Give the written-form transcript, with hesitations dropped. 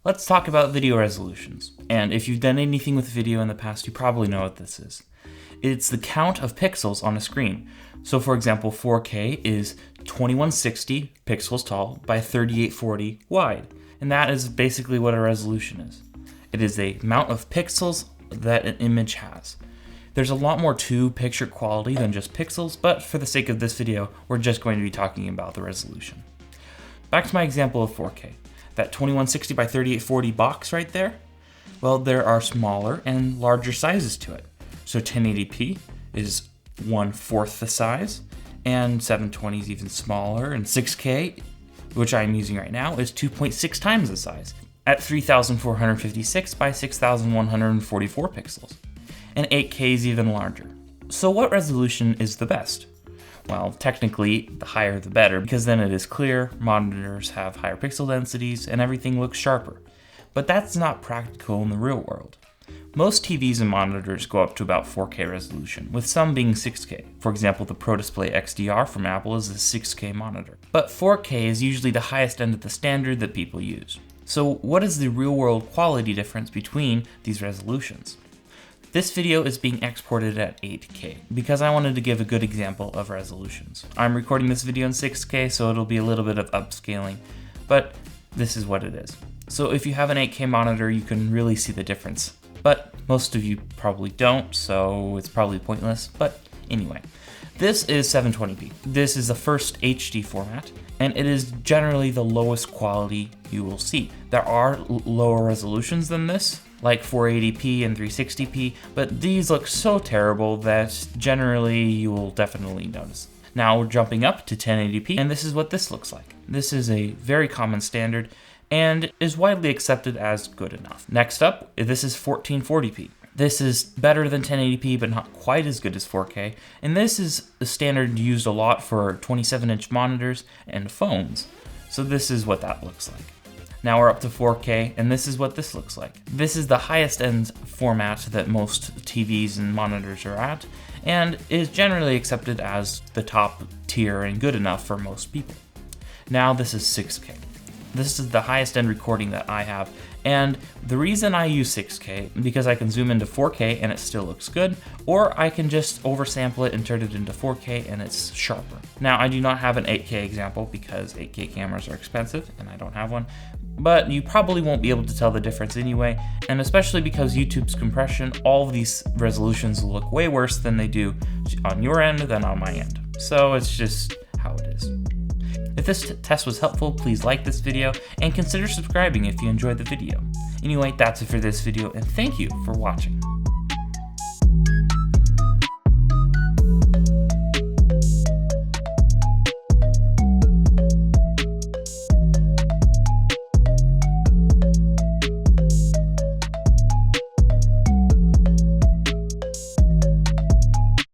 Let's talk about video resolutions. And if you've done anything with video in the past, you probably know what this is. It's the count of pixels on a screen. So for example, 4K is 2160 pixels tall by 3840 wide. And that is basically what a resolution is. It is the amount of pixels that an image has. There's a lot more to picture quality than just pixels, but for the sake of this video, we're just going to be talking about the resolution. Back to my example of 4K. That 2160 by 3840 box right there, well, there are smaller and larger sizes to it. So 1080p is 1/4 the size, and 720 is even smaller, and 6K, which I'm using right now, is 2.6 times the size at 3456 by 6144 pixels. And 8K is even larger. So what resolution is the best? Well, technically, the higher the better, because then it is clear, monitors have higher pixel densities, and everything looks sharper. But that's not practical in the real world. Most TVs and monitors go up to about 4K resolution, with some being 6K. For example, the Pro Display XDR from Apple is a 6K monitor. But 4K is usually the highest end of the standard that people use. So what is the real world quality difference between these resolutions? This video is being exported at 8K because I wanted to give a good example of resolutions. I'm recording this video in 6K, so it'll be a little bit of upscaling, but this is what it is. So if you have an 8K monitor, you can really see the difference, but most of you probably don't, so it's probably pointless, but anyway. This is 720p. This is the first HD format, and it is generally the lowest quality you will see. There are lower resolutions than this, like 480p and 360p, but these look so terrible that generally you will definitely notice. Now we're jumping up to 1080p, and this is what this looks like. This is a very common standard and is widely accepted as good enough. Next up, this is 1440p. This is better than 1080p, but not quite as good as 4K, and this is a standard used a lot for 27-inch monitors and phones. So this is what that looks like. Now we're up to 4K, and this is what this looks like. This is the highest end format that most TVs and monitors are at, and is generally accepted as the top tier and good enough for most people. Now this is 6K. This is the highest end recording that I have, and the reason I use 6K because I can zoom into 4K and it still looks good, or I can just oversample it and turn it into 4K and it's sharper. Now I do not have an 8K example because 8K cameras are expensive and I don't have one, but you probably won't be able to tell the difference anyway, and especially because YouTube's compression, all of these resolutions will look way worse than they do on your end than on my end. So it's just how it is. If this test was helpful, please like this video and consider subscribing if you enjoyed the video. Anyway, that's it for this video, and thank you for watching.